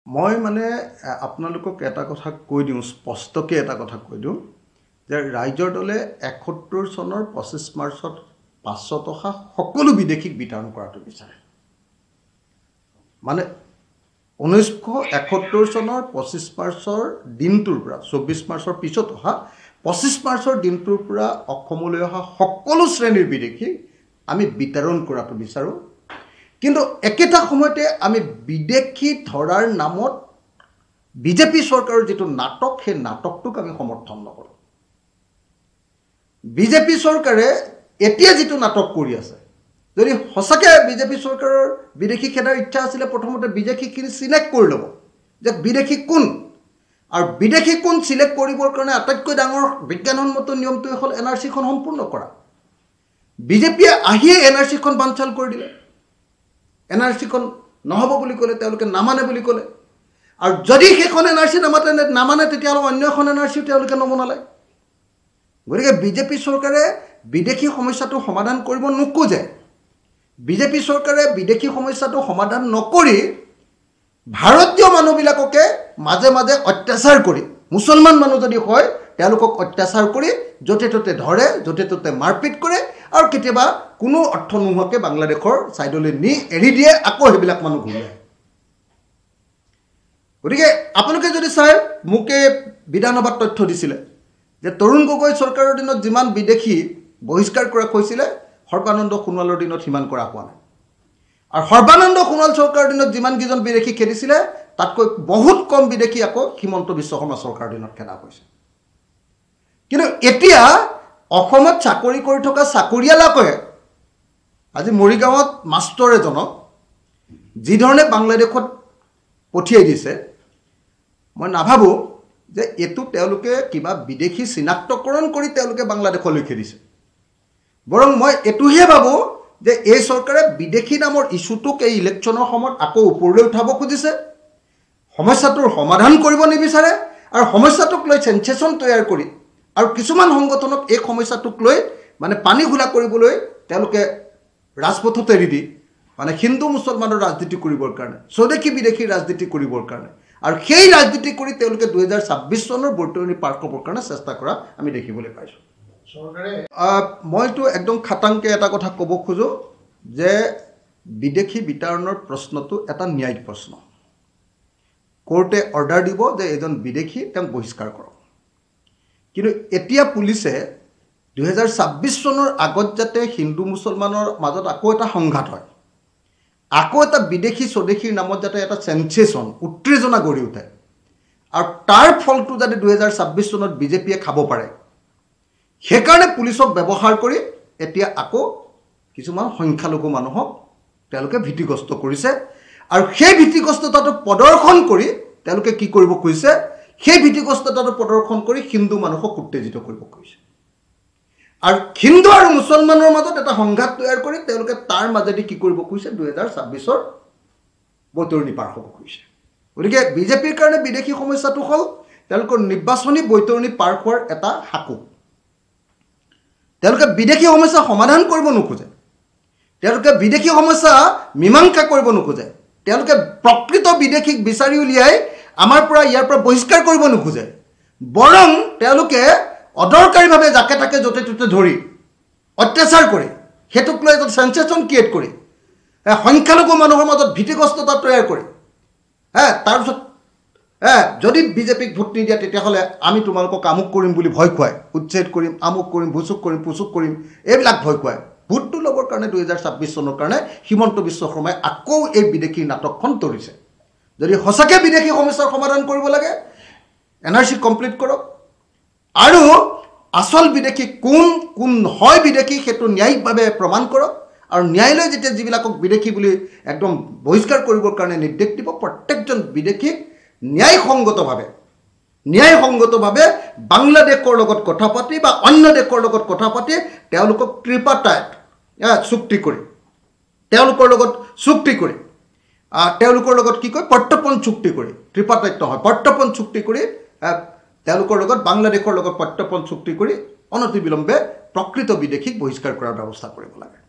মই মানে আপোনালোকক এটা কথা কৈ দিওঁ স্পষ্টকৈ এটা কথা কৈ দিওঁ যে ৰাইজৰ দলে ৭১ চনৰ ২৫ মাৰ্চত ৫০০ টকা সকলো বিদেশীক বিতৰণ কৰাটো বিচাৰে মানে ১৯৭১ চনৰ ২৫ মাৰ্চৰ দিনটোৰ পৰা ২৪ মাৰ্চৰ পিছত অহা ২৫ মাৰ্চৰ দিনটোৰ পৰা অসমলৈ অহা সকলো শ্ৰেণীৰ বিদেশীক আমি বিতৰণ কৰাটো বিচাৰোঁ কিন্তু একেটা সময়তে আমি বিদেশী ধৰাৰ নামত বিজেপি চৰকাৰৰ যেটো নাটক সেই নাটকটোক আমি সমৰ্থন নকৰোঁ বিজেপি চৰকাৰে এতিয়া যেটো নাটক কৰি আছে যদি হসাকে বিজেপি চৰকাৰৰ বিদেশী খেদাৰ ইচ্ছা আছিল প্ৰথমতে বিদেশীখিনি সিলেক্ট কৰি ল'ব যে বিদেশী কোন আৰু বিদেশী কোন সিলেক্ট কৰিবৰ কাৰণে আটাইতকৈ ডাঙৰ বিজ্ঞানসন্মত নিয়মটো হ'ল এনআৰসিখন সম্পূৰ্ণ কৰা বিজেপিয়ে আহিয়ে এনআৰসিখন বানচাল কৰি দিলে এনআৰসিখন নহব বুলি ক'লে তেওঁলোকে নামানে বুলি ক'লে আৰু যদি সেইখন এনআৰসি নামানে তেতিয়াহ'লে অন্য এখন এনআৰসি তেওঁলোকে নমনালে গতিকে বিজেপি চৰকাৰে বিদেশী সমস্যাটো সমাধান কৰিব নোখোজে বিজেপি চৰকাৰে বিদেশী সমস্যাটো সমাধান নকৰি ভাৰতীয় মানুহবিলাককে মাজে মাজে অত্যাচাৰ কৰি মুছলমান মানুহ যদি হয় তেওঁলোকক অত্যাচাৰ কৰি য'তে ত'তে ধৰে য'তে ত'তে মাৰপিট কৰে আৰু কেতিয়াবা কোনো অৰ্থ নোহোৱাকৈ বাংলাদেশৰ সাইডলৈ নি এৰি দিয়ে আকৌ সেইবিলাক মানুহ ঘূৰাই গতিকে আপোনালোকে যদি চাই মোকে বিধানসভাত তথ্য দিছিলে যে তৰুণ গগৈ চৰকাৰৰ দিনত যিমান বিদেশী বহিষ্কাৰ কৰা হৈছিলে সৰ্বানন্দ সোণোৱালৰ দিনত সিমান কৰা হোৱা নাই আৰু সৰ্বানন্দ সোণোৱাল চৰকাৰৰ দিনত যিমান কিজন বিদেশী খেদিছিলে তাতকৈ বহুত কম বিদেশী আকৌ হিমন্ত বিশ্ব শৰ্মা চৰকাৰৰ দিনত খেদা হৈছে কিন্তু এতিয়া অসমত চাকৰি কৰি থকা চাকৰিয়ালকে আজি মৰিগাঁৱত মাষ্টৰ এজনক যি ধৰণে বাংলাদেশত পঠিয়াই দিছে মই নাভাবো যে এটো তেওঁলোকে কিবা বিদেশী চিনাক্তকৰণ কৰি তেওঁলোকে বাংলাদেশলৈ খেদিছে বৰং মই এটোহে ভাবো যে এই চৰকাৰে বিদেশী নামৰ ইস্যুটোক এই ইলেকশ্যনৰ সময়ত আকৌ ওপৰলৈ উঠাব খুজিছে সমস্যাটোৰ সমাধান কৰিব নিবিচাৰে আৰু সমস্যাটোক লৈ সেনসেশন তৈয়াৰ কৰি আৰু কিছুমান সংগঠনক এই সমস্যাটোক লৈ মানে পানী ঘোলা কৰিবলৈ তেওঁলোকে ৰাজপথত এৰি দি মানে হিন্দু মুছলমানৰ ৰাজনীতি কৰিবৰ কাৰণে স্বদেশী বিদেশী ৰাজনীতি কৰিবৰ কাৰণে আৰু সেই ৰাজনীতি কৰি তেওঁলোকে ২০২৬ চনৰ বৈতৰণি পাৰ কৰিবৰ কাৰণে চেষ্টা কৰা আমি দেখিবলৈ পাইছোঁ চৰকাৰে মইতো একদম খাটাংকে এটা কথা ক'ব খোজো যে বিদেশী বিতৰণৰ প্ৰশ্নটো এটা ন্যায়িক প্ৰশ্ন কোৰ্টে অৰ্ডাৰ দিব যে এজন বিদেশী তেওঁক বহিষ্কাৰ কৰক কিন্তু এতিয়া পুলিচে ২০২৬ চনৰ আগত যাতে হিন্দু মুছলমানৰ মাজত আকৌ এটা সংঘাত হয় আকৌ এটা বিদেশী স্বদেশীৰ নামত যাতে এটা সেনসেশন উত্তেজনা গঢ়ি উঠে আৰু তাৰ ফলটো যাতে ২০২৬ চনত বিজেপিয়ে খাব পাৰে সেইকাৰণে পুলিচক ব্যৱহাৰ কৰি এতিয়া আকৌ কিছুমান সংখ্যালঘু মানুহক তেওঁলোকে ভীতিগ্ৰস্ত কৰিছে আৰু সেই ভীতিগ্ৰস্ততাটো প্ৰদৰ্শন কৰি তেওঁলোকে কি কৰিব খুজিছে সেই ভীতিগ্ৰস্ততাটো প্ৰদৰ্শন কৰি হিন্দু মানুহক উত্তেজিত কৰিব খুজিছে আৰু হিন্দু আৰু মুছলমানৰ মাজত এটা সংঘাত তৈয়াৰ কৰি তেওঁলোকে তাৰ মাজেদি কি কৰিব খুজিছে ২০২৬ৰ বৈতৰণি পাৰ হ'ব খুজিছে গতিকে বিজেপিৰ কাৰণে বিদেশী সমস্যাটো হ'ল তেওঁলোকৰ নিৰ্বাচনী বৈতৰণি পাৰ হোৱাৰ এটা হাকু তেওঁলোকে বিদেশী সমস্যা সমাধান কৰিব নোখোজে তেওঁলোকে বিদেশী সমস্যা মীমাংসা কৰিব নোখোজে তেওঁলোকে প্ৰকৃত বিদেশীক বিচাৰি উলিয়াই আমাৰ পৰা ইয়াৰ পৰা বহিষ্কাৰ কৰিব নোখোজে বৰং তেওঁলোকে অদৰকাৰীভাৱে যাকে তাকে য'তে ত'তে ধৰি অত্যাচাৰ কৰে হেতুক লৈ এটা সেনসেশন ক্ৰিয়েট কৰে সংখ্যালঘু মানুহৰ মাজত ভীতিগ্ৰস্ততা তৈয়াৰ কৰে তাৰপিছত যদি বিজেপিক ভোট নিদিয়া তেতিয়াহ'লে আমি তোমালোকক আমুক কৰিম বুলি ভয় খুৱাই উচ্ছেদ কৰিম আমুক কৰিম ভুচুক কৰিম পুচুক কৰিম এইবিলাক ভয় খুৱাই ভোটটো ল'বৰ কাৰণে ২০২৬ চনৰ কাৰণে হিমন্ত বিশ্ব শৰ্মাই আকৌ এই বিদেশী নাটকখন তৰিছে যদি সঁচাকৈ বিদেশী সমস্যাৰ সমাধান কৰিব লাগে এনআৰসি কমপ্লিট কৰক আৰু আসল বিদেশী কোন হয় বিদেশী সেইটো ন্যায়িকভাৱে প্ৰমাণ কৰক আৰু ন্যায়ালয়ে যেতিয়া যিবিলাকক বিদেশী বুলি একদম বহিষ্কাৰ কৰিবৰ কাৰণে নিৰ্দেশ দিব প্ৰত্যেকজন বিদেশীক ন্যায়সংগতভাৱে বাংলাদেশৰ লগত কথা পাতি বা অন্য দেশৰ লগত কথা পাতি তেওঁলোকক ত্ৰিপাটায়ত চুক্তি কৰি তেওঁলোকৰ লগত কি কয় প্ৰত্যৰ্পণ চুক্তি কৰি ত্ৰিপাটায়ত নহয় প্ৰত্যৰ্পণ চুক্তি কৰি তেওঁলোকৰ লগত বাংলাদেশৰ লগত প্ৰত্যৰ্পণ চুক্তি কৰি অনতিবিলম্বে প্ৰকৃত বিদেশীক বহিষ্কাৰ কৰাৰ ব্যৱস্থা কৰিব লাগে